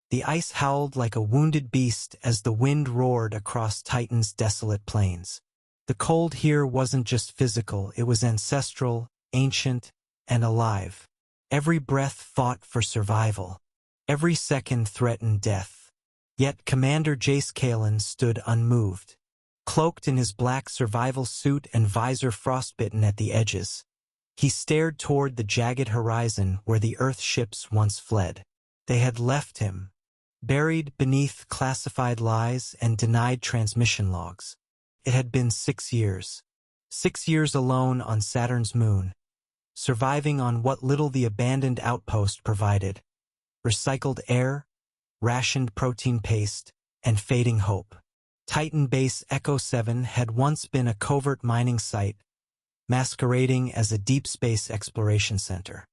The ice howled like a wounded beast as the wind roared across Titan's desolate plains. The cold here wasn't just physical, it was ancestral, ancient, and alive. Every breath fought for survival. Every second threatened death. Yet Commander Jace Kalen stood unmoved, cloaked in his black survival suit and visor frostbitten at the edges. He stared toward the jagged horizon where the Earth ships once fled. They had left him, buried beneath classified lies and denied transmission logs. It had been 6 years. 6 years alone on Saturn's moon, surviving on what little the abandoned outpost provided. Recycled air, rationed protein paste, and fading hope. Titan Base Echo 7 had once been a covert mining site, masquerading as a deep space exploration center.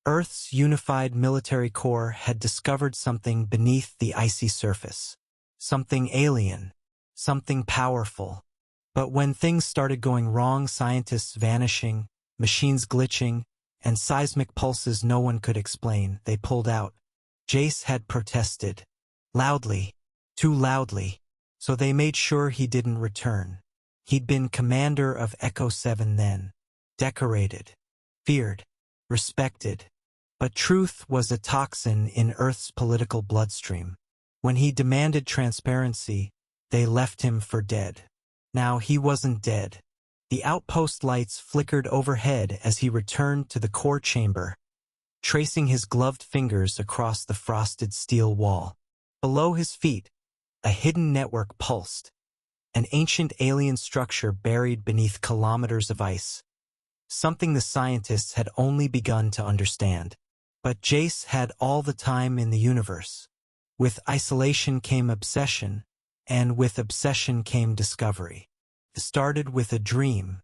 Earth's unified military core had discovered something beneath the icy surface. Something alien, something powerful. But when things started going wrong, scientists vanishing, machines glitching, and seismic pulses no one could explain, they pulled out. Jace had protested. Loudly. Too loudly. So they made sure he didn't return. He'd been commander of Echo 7 then. Decorated. Feared. Respected. But truth was a toxin in Earth's political bloodstream. When he demanded transparency, they left him for dead. Now he wasn't dead. The outpost lights flickered overhead as he returned to the core chamber, tracing his gloved fingers across the frosted steel wall. Below his feet, a hidden network pulsed, an ancient alien structure buried beneath kilometers of ice. Something the scientists had only begun to understand. But Jace had all the time in the universe. With isolation came obsession, and with obsession came discovery. It started with a dream,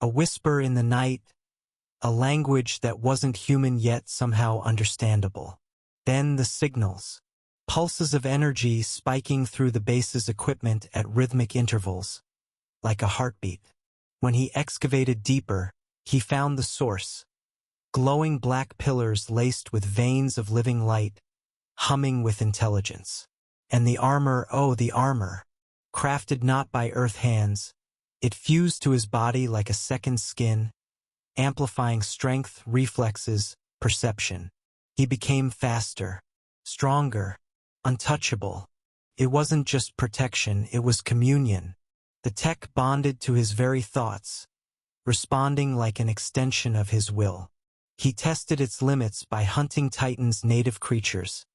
a whisper in the night, a language that wasn't human yet somehow understandable. Then the signals, pulses of energy spiking through the base's equipment at rhythmic intervals, like a heartbeat. When he excavated deeper, he found the source, glowing black pillars laced with veins of living light, humming with intelligence. And the armor, oh, the armor, crafted not by Earth hands, it fused to his body like a second skin, amplifying strength, reflexes, perception. He became faster, stronger, untouchable. It wasn't just protection, it was communion. The tech bonded to his very thoughts, responding like an extension of his will. He tested its limits by hunting Titan's native creatures,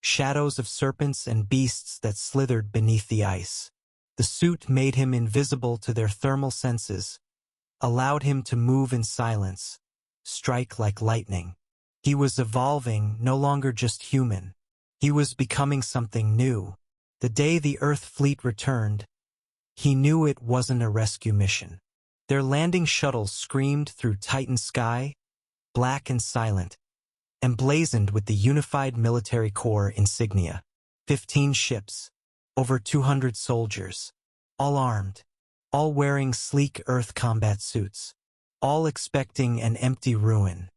shadows of serpents and beasts that slithered beneath the ice. The suit made him invisible to their thermal senses, allowed him to move in silence, strike like lightning. He was evolving, no longer just human. He was becoming something new. The day the Earth fleet returned, he knew it wasn't a rescue mission. Their landing shuttle screamed through Titan sky, black and silent, emblazoned with the unified military corps insignia. 15 ships, over 200 soldiers, all armed, all wearing sleek Earth combat suits, all expecting an empty ruin.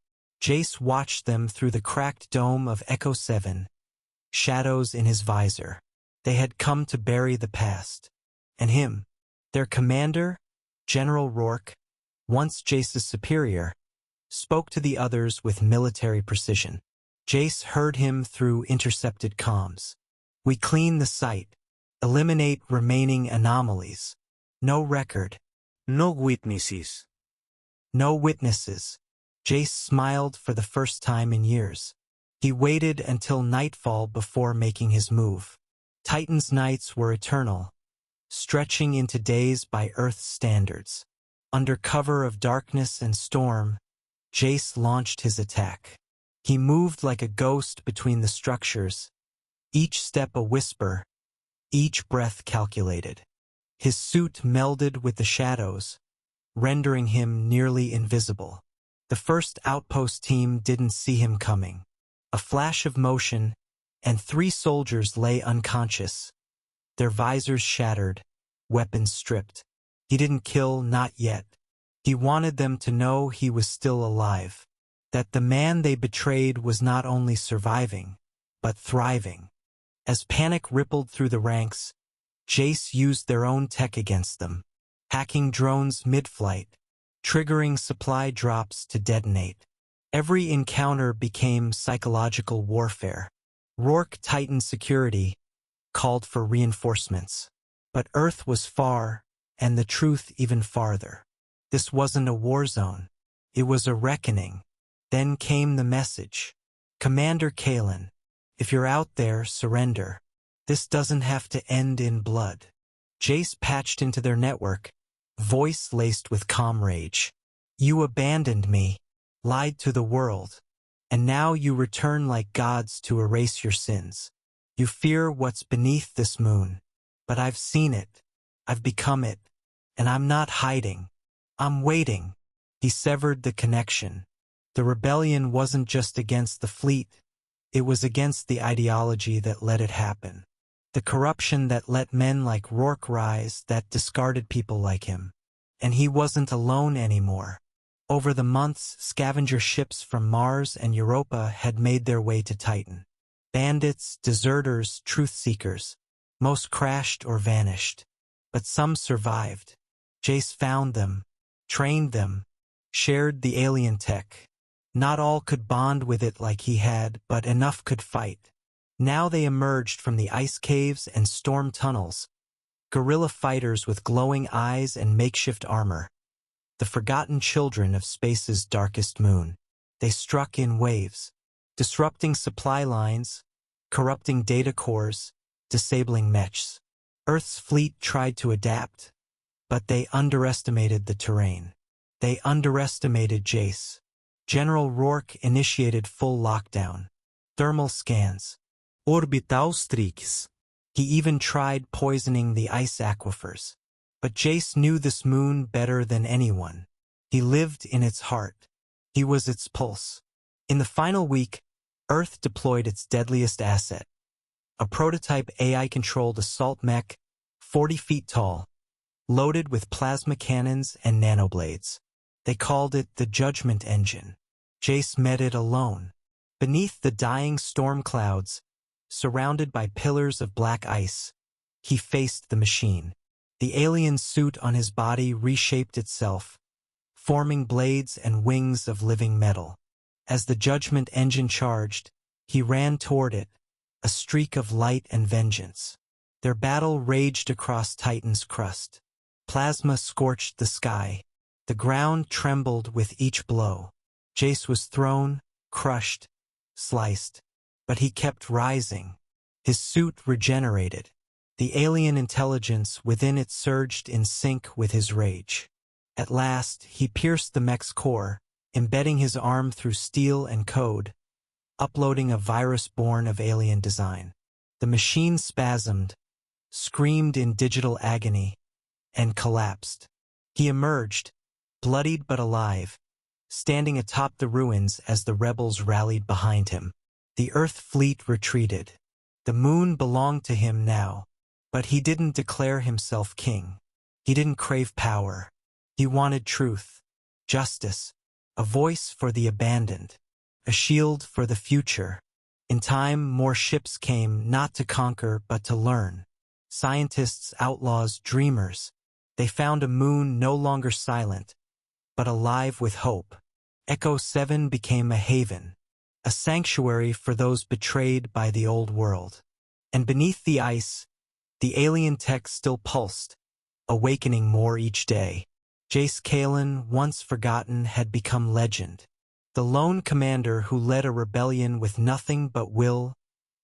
Jace watched them through the cracked dome of Echo 7, shadows in his visor. They had come to bury the past. And him, their commander, General Rourke, once Jace's superior, spoke to the others with military precision. Jace heard him through intercepted comms. We clean the site, eliminate remaining anomalies. No record. No witnesses. No witnesses. Jace smiled for the first time in years. He waited until nightfall before making his move. Titan's nights were eternal, stretching into days by Earth's standards. Under cover of darkness and storm, Jace launched his attack. He moved like a ghost between the structures, each step a whisper, each breath calculated. His suit melded with the shadows, rendering him nearly invisible. The first outpost team didn't see him coming. A flash of motion, and 3 soldiers lay unconscious, their visors shattered, weapons stripped. He didn't kill, not yet. He wanted them to know he was still alive, that the man they betrayed was not only surviving, but thriving. As panic rippled through the ranks, Jace used their own tech against them, hacking drones mid-flight, triggering supply drops to detonate. Every encounter became psychological warfare. Rourke tightened security, called for reinforcements. But Earth was far, and the truth even farther. This wasn't a war zone. It was a reckoning. Then came the message. Commander Kalen, if you're out there, surrender. This doesn't have to end in blood. Jace patched into their network, voice laced with calm rage. You abandoned me, lied to the world, and now you return like gods to erase your sins. You fear what's beneath this moon, but I've seen it, I've become it, and I'm not hiding. I'm waiting. He severed the connection. The rebellion wasn't just against the fleet, it was against the ideology that let it happen. The corruption that let men like Rourke rise, that discarded people like him. And he wasn't alone anymore. Over the months, scavenger ships from Mars and Europa had made their way to Titan. Bandits, deserters, truth-seekers. Most crashed or vanished. But some survived. Jace found them, trained them, shared the alien tech. Not all could bond with it like he had, but enough could fight. Now they emerged from the ice caves and storm tunnels, guerrilla fighters with glowing eyes and makeshift armor. The forgotten children of space's darkest moon. They struck in waves, disrupting supply lines, corrupting data cores, disabling mechs. Earth's fleet tried to adapt, but they underestimated the terrain. They underestimated Jace. General Rourke initiated full lockdown. Thermal scans. Orbital streaks. He even tried poisoning the ice aquifers. But Jace knew this moon better than anyone. He lived in its heart. He was its pulse. In the final week, Earth deployed its deadliest asset. A prototype AI-controlled assault mech, 40 feet tall, loaded with plasma cannons and nanoblades. They called it the Judgment Engine. Jace met it alone. Beneath the dying storm clouds, surrounded by pillars of black ice, he faced the machine. The alien suit on his body reshaped itself, forming blades and wings of living metal. As the Judgment Engine charged, he ran toward it, a streak of light and vengeance. Their battle raged across Titan's crust. Plasma scorched the sky. The ground trembled with each blow. Jace was thrown, crushed, sliced. But he kept rising. His suit regenerated. The alien intelligence within it surged in sync with his rage. At last, he pierced the mech's core, embedding his arm through steel and code, uploading a virus born of alien design. The machine spasmed, screamed in digital agony, and collapsed. He emerged, bloodied but alive, standing atop the ruins as the rebels rallied behind him. The Earth fleet retreated. The moon belonged to him now, but he didn't declare himself king. He didn't crave power. He wanted truth, justice, a voice for the abandoned, a shield for the future. In time, more ships came, not to conquer, but to learn. Scientists, outlaws, dreamers. They found a moon no longer silent, but alive with hope. Echo 7 became a haven, a sanctuary for those betrayed by the old world. And beneath the ice, the alien tech still pulsed, awakening more each day. Jace Kalen, once forgotten, had become legend. The lone commander who led a rebellion with nothing but will,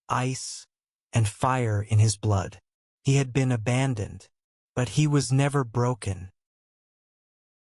ice, and fire in his blood. He had been abandoned, but he was never broken.